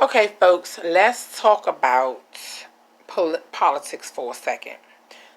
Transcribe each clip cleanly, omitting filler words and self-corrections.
Okay, folks, let's talk about politics for a second.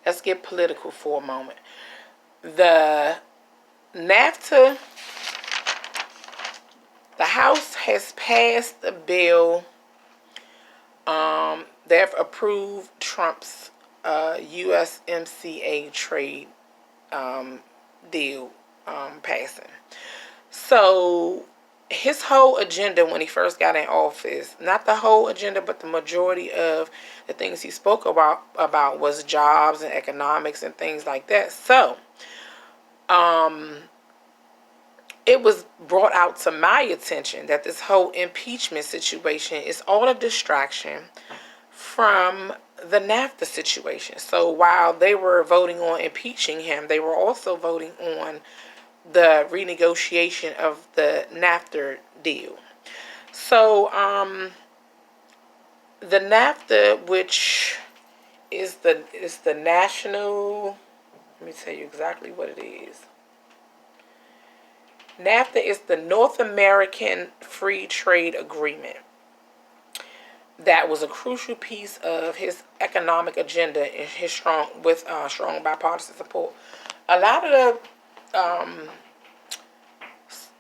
Let's get political for a moment. The NAFTA, the House has passed a bill. They've approved Trump's USMCA trade deal passing. So his whole agenda when he first got in office, not the whole agenda, but the majority of the things he spoke about was jobs and economics and things like that. So it was brought out to my attention that this whole impeachment situation is all a distraction from the NAFTA situation. So while they were voting on impeaching him, they were also voting on the renegotiation of the NAFTA deal. So the NAFTA, which is the national, let me tell you exactly what it is. NAFTA is the North American Free Trade Agreement. That was a crucial piece of his economic agenda and his strong bipartisan support. A lot of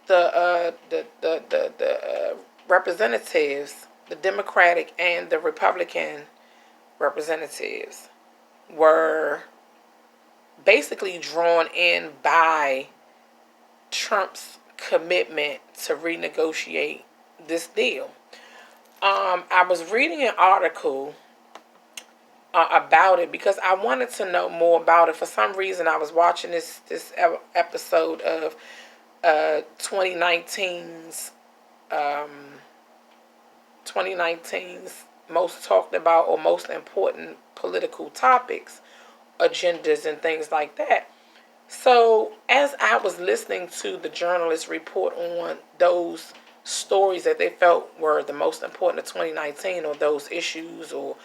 the representatives, the Democratic and the Republican representatives, were basically drawn in by Trump's commitment to renegotiate this deal. I was reading an article about it because I wanted to know more about it. For some reason, I was watching this episode of 2019's most talked about or most important political topics, agendas, and things like that. So as I was listening to the journalists report on those stories that they felt were the most important of 2019, or those issues or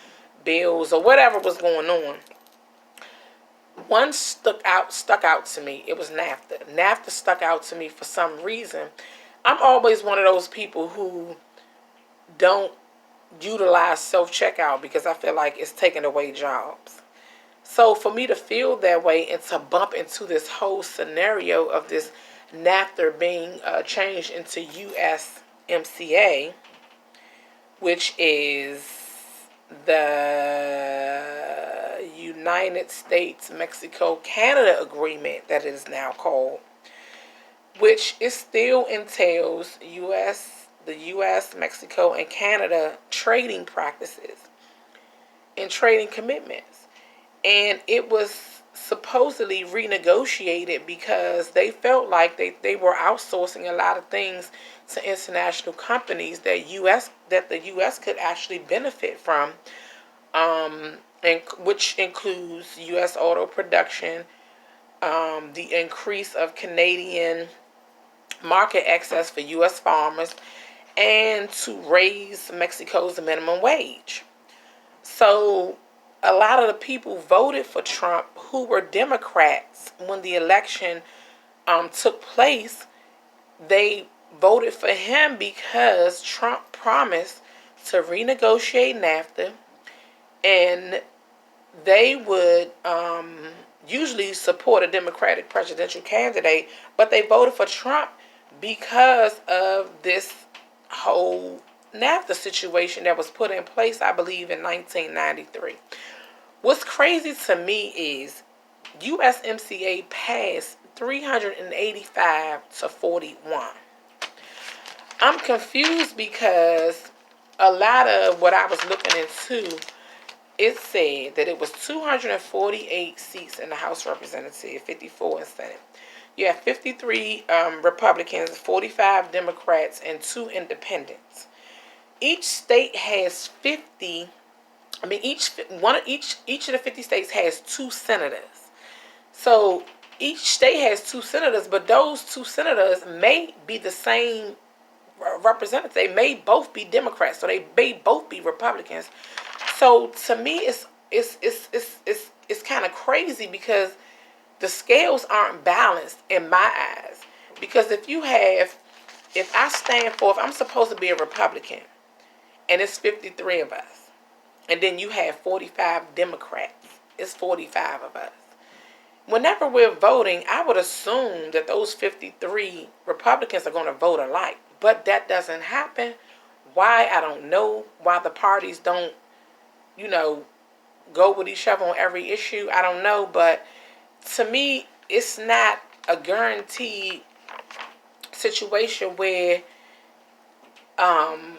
bills or whatever was going on, one stuck out to me. It was NAFTA. NAFTA stuck out to me for some reason. I'm always one of those people who don't utilize self-checkout because I feel like it's taking away jobs. So for me to feel that way and to bump into this whole scenario of this NAFTA being changed into USMCA, which is the United States Mexico Canada agreement that it is now called, which it still entails the US, Mexico, and Canada trading practices and trading commitments. And it was supposedly renegotiated because they felt like they were outsourcing a lot of things to international companies that the US could actually benefit from, and which includes US auto production, the increase of Canadian market access for US farmers, and to raise Mexico's minimum wage. So a lot of the people voted for Trump who were Democrats when the election took place. They voted for him because Trump promised to renegotiate NAFTA, and they would usually support a Democratic presidential candidate, but they voted for Trump because of this whole NAFTA situation that was put in place, I believe, in 1993. What's crazy to me is USMCA passed 385 to 41. I'm confused because a lot of what I was looking into, it said that it was 248 seats in the House of Representatives, 54 in Senate. You have 53 Republicans, 45 Democrats, and 2 independents. Each state has 50. I mean, each of the 50 states has 2 senators. So each state has 2 senators, but those 2 senators may be the same representatives. They may both be Democrats, so they may both be Republicans. So to me, it's kind of crazy because the scales aren't balanced in my eyes. Because if I'm supposed to be a Republican, and it's 53 of us. And then you have 45 Democrats. It's 45 of us. Whenever we're voting, I would assume that those 53 Republicans are going to vote alike. But that doesn't happen. Why? I don't know. Why the parties don't, go with each other on every issue, I don't know. But to me, it's not a guaranteed situation where, I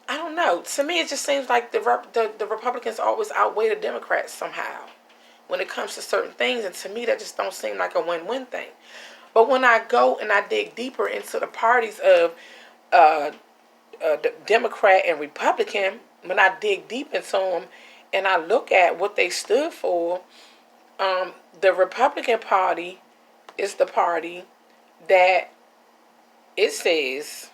don't know. To me, it just seems like the Republicans always outweigh the Democrats somehow when it comes to certain things. And to me, that just don't seem like a win-win thing. But when I go and I dig deeper into the parties of the Democrat and Republican, when I dig deep into them and I look at what they stood for, the Republican Party is the party that it says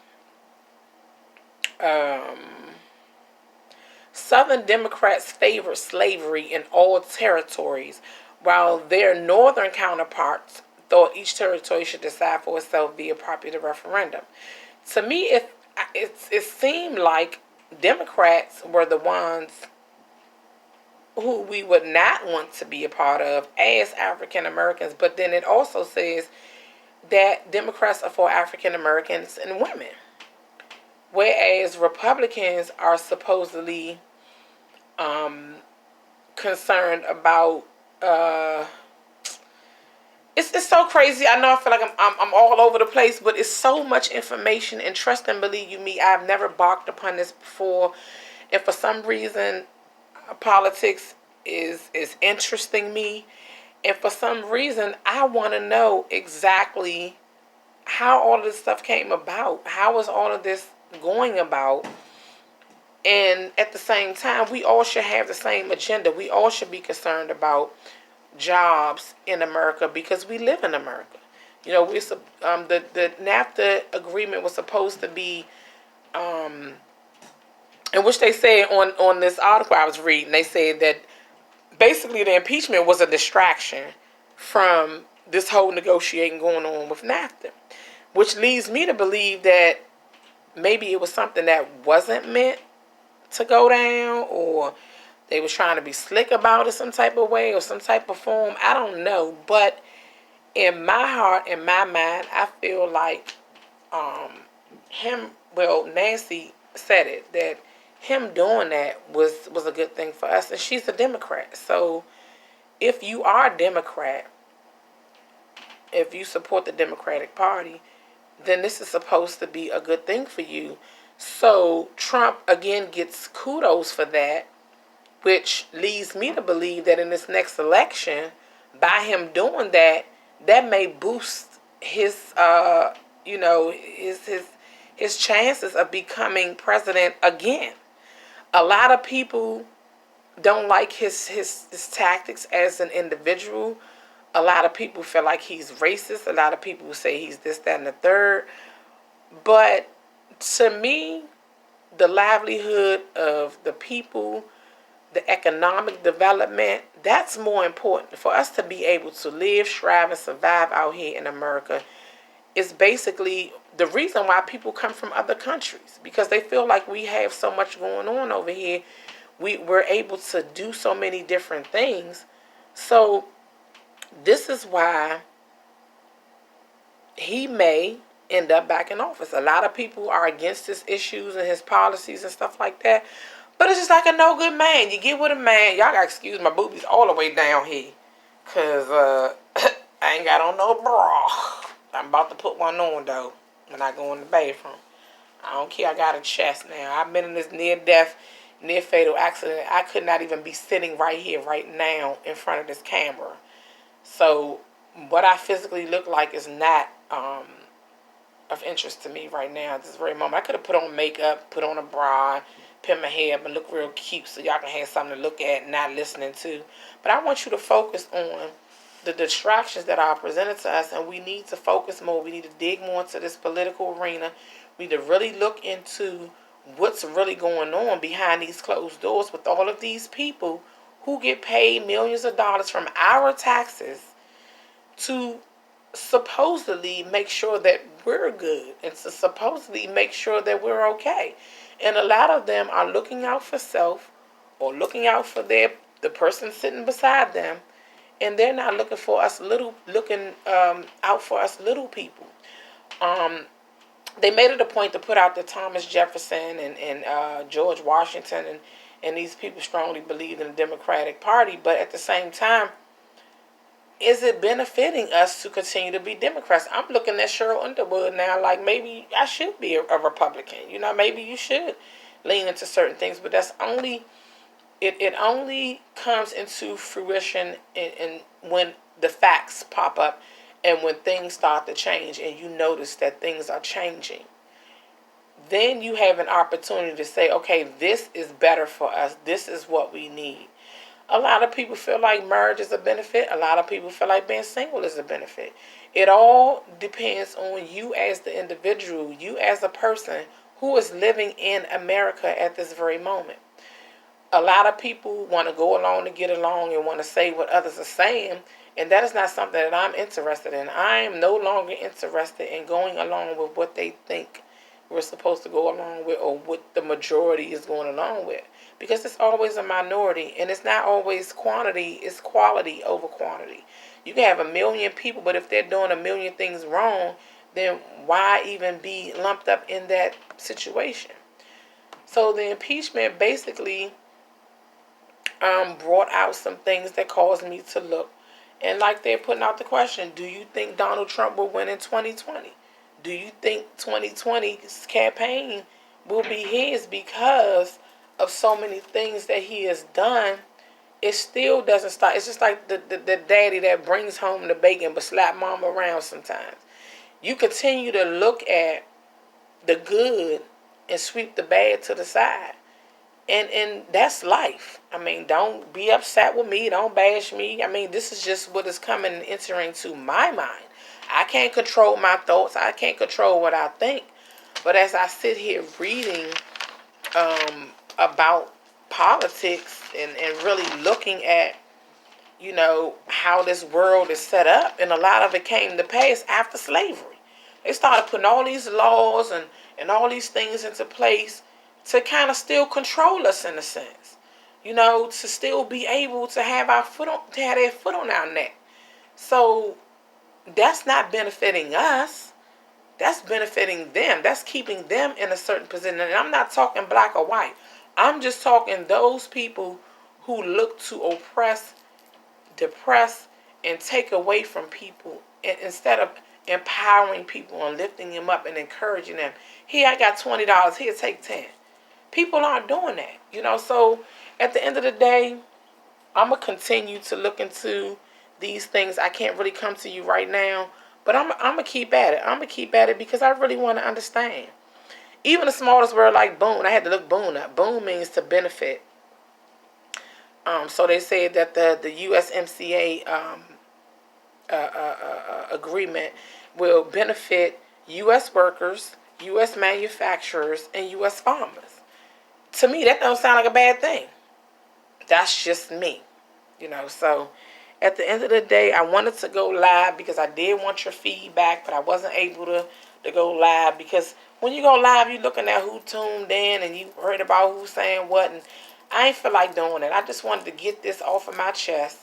Southern Democrats favor slavery in all territories, while their northern counterparts thought each territory should decide for itself via popular referendum. To me, it seemed like Democrats were the ones who we would not want to be a part of as African Americans, but then it also says that Democrats are for African Americans and women, whereas Republicans are supposedly concerned about it's so crazy. I know I feel like I'm all over the place, but it's so much information, and trust and believe you me, I've never barked upon this before. And for some reason, politics is interesting me, and for some reason I want to know exactly how all of this stuff came about. How is all of this going about? And at the same time, we all should have the same agenda. We all should be concerned about jobs in America because we live in America. The NAFTA agreement was supposed to be, in which they said on this article I was reading, they said that basically the impeachment was a distraction from this whole negotiating going on with NAFTA, which leads me to believe that maybe it was something that wasn't meant to go down, or they was trying to be slick about it some type of way or some type of form. I don't know. But in my heart, in my mind, I feel like Nancy said it, that him doing that was a good thing for us. And she's a Democrat. So if you are a Democrat, if you support the Democratic Party, then this is supposed to be a good thing for you. So Trump, again, gets kudos for that, which leads me to believe that in this next election, by him doing that, that may boost his, his chances of becoming president again. A lot of people don't like his tactics as an individual. A lot of people feel like he's racist. A lot of people say he's this, that, and the third. But to me, the livelihood of the people, the economic development, that's more important. For us to be able to live, strive, and survive out here in America is basically the reason why people come from other countries, because they feel like we have so much going on over here. We're able to do so many different things. So this is why he may end up back in office. A lot of people are against his issues and his policies and stuff like that. But it's just like a no good man. You get with a man. Y'all got to excuse my boobies all the way down here, because I ain't got on no bra. I'm about to put one on, though, when I go in the bathroom. I don't care. I got a chest now. I've been in this near-death, near-fatal accident. I could not even be sitting right here, right now, in front of this camera. So what I physically look like is not of interest to me right now at this very moment. I could have put on makeup, put on a bra, pin my hair up, and look real cute so y'all can have something to look at and not listening to. But I want you to focus on the distractions that are presented to us, and we need to focus more. We need to dig more into this political arena. We need to really look into what's really going on behind these closed doors with all of these people who get paid millions of dollars from our taxes to supposedly make sure that we're good and to supposedly make sure that we're okay. And a lot of them are looking out for self or looking out for the person sitting beside them, and they're not looking out for us little people. Um, they made it a point to put out that Thomas Jefferson and George Washington and these people strongly believed in the Democratic Party, but at the same time, is it benefiting us to continue to be Democrats? I'm looking at Cheryl Underwood now like maybe I should be a Republican. You know, maybe you should lean into certain things, but that's only it only comes into fruition in when the facts pop up and when things start to change and you notice that things are changing. Then you have an opportunity to say, okay, this is better for us. This is what we need. A lot of people feel like marriage is a benefit. A lot of people feel like being single is a benefit. It all depends on you as the individual, you as a person who is living in America at this very moment. A lot of people want to go along to get along and want to say what others are saying, and that is not something that I'm interested in. I am no longer interested in going along with what they think we're supposed to go along with or what the majority is going along with, because it's always a minority, and it's not always quantity, it's quality over quantity. You can have a million people, but if they're doing a million things wrong, then why even be lumped up in that situation? So the impeachment basically brought out some things that caused me to look. And like they're putting out the question, do you think Donald Trump will win in 2020? Do you think 2020's campaign will be his because of so many things that he has done? It still doesn't stop. It's just like the daddy that brings home the bacon but slap mama around sometimes. You continue to look at the good and sweep the bad to the side. And that's life. I mean, don't be upset with me. Don't bash me. I mean, this is just what is coming and entering to my mind. I can't control my thoughts. I can't control what I think. But as I sit here reading about politics and really looking at, you know, how this world is set up, and a lot of it came to pass after slavery. They started putting all these laws and all these things into place to kind of still control us in a sense, you know, to still be able to have to have their foot on our neck. So that's not benefiting us. That's benefiting them. That's keeping them in a certain position. And I'm not talking black or white. I'm just talking those people who look to oppress, depress, and take away from people, and instead of empowering people and lifting them up and encouraging them. Here, I got $20. Here, take 10. People aren't doing that, you know. So at the end of the day, I'm going to continue to look into these things. I can't really come to you right now, but I'm going to keep at it. I'm going to keep at it because I really want to understand. Even the smallest word like boon, I had to look boon up. Boon means to benefit. So they said that the USMCA agreement will benefit U.S. workers, U.S. manufacturers, and U.S. farmers. To me, that don't sound like a bad thing. That's just me, you know. So at the end of the day, I wanted to go live because I did want your feedback, but I wasn't able to go live because when you go live, you're looking at who tuned in and you heard about who's saying what, and I ain't feel like doing it. I just wanted to get this off of my chest,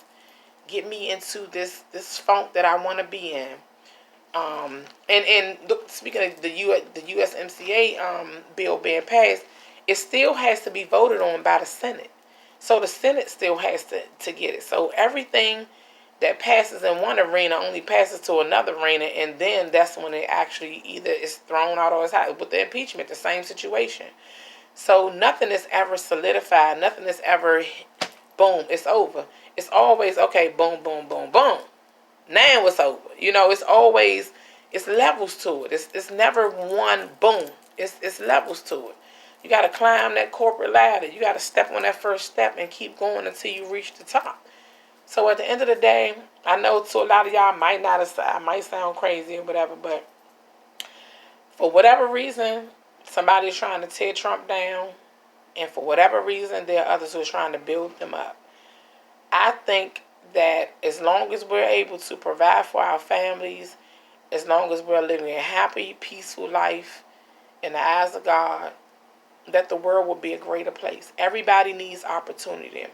get me into this funk that I want to be in. And look, speaking of the USMCA bill being passed, it still has to be voted on by the Senate. So the Senate still has to get it. So everything that passes in one arena only passes to another arena, and then that's when it actually either is thrown out or is out. With the impeachment, the same situation. So nothing is ever solidified. Nothing is ever, boom, it's over. It's always, okay, boom, boom, boom, boom. Now it's over. You know, it's levels to it. It's never one boom. It's levels to it. You got to climb that corporate ladder. You got to step on that first step and keep going until you reach the top. So at the end of the day, I know to a lot of y'all I might sound crazy or whatever, but for whatever reason, somebody is trying to tear Trump down, and for whatever reason, there are others who are trying to build them up. I think that as long as we're able to provide for our families, as long as we're living a happy, peaceful life in the eyes of God, that the world will be a greater place. Everybody needs opportunity. The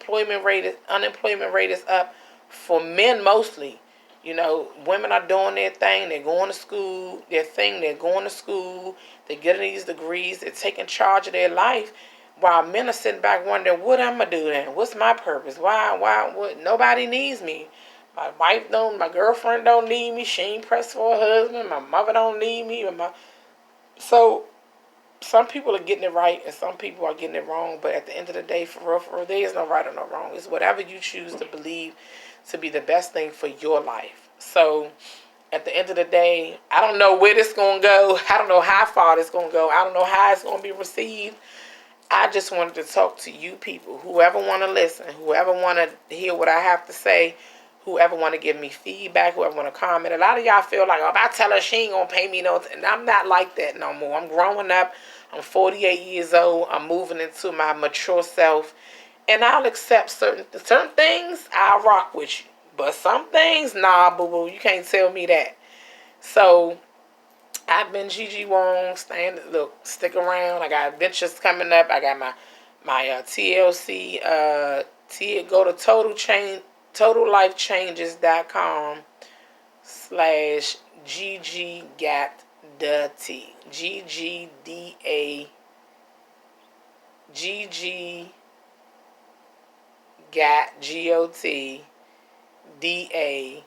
unemployment rate is up for men mostly. You know, women are doing their thing. They're going to school. They're going to school. They're getting these degrees. They're taking charge of their life. While men are sitting back wondering, what am I doing? What's my purpose? What? Nobody needs me. My girlfriend don't need me. She ain't pressed for a husband. My mother don't need me. So some people are getting it right and some people are getting it wrong. But at the end of the day, for real, there is no right or no wrong. It's whatever you choose to believe to be the best thing for your life. So at the end of the day, I don't know where this going to go. I don't know how far this going to go. I don't know how it's going to be received. I just wanted to talk to you people, whoever want to listen, whoever want to hear what I have to say, whoever want to give me feedback, whoever want to comment. A lot of y'all feel like, oh, if I tell her, she ain't going to pay me no. And I'm not like that no more. I'm growing up. I'm 48 years old. I'm moving into my mature self. And I'll accept certain things. I'll rock with you. But some things, nah, boo-boo. You can't tell me that. So I've been Gigi Wong. Stick around. I got adventures coming up. I got my TLC. Go to totallifechanges.com/Gigi got the T. GGDA. Gigi got GOT DATEA.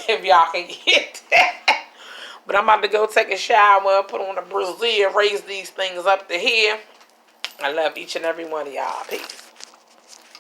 If y'all can get that. But I'm about to go take a shower, put on a brassiere, raise these things up to here. I love each and every one of y'all. Peace.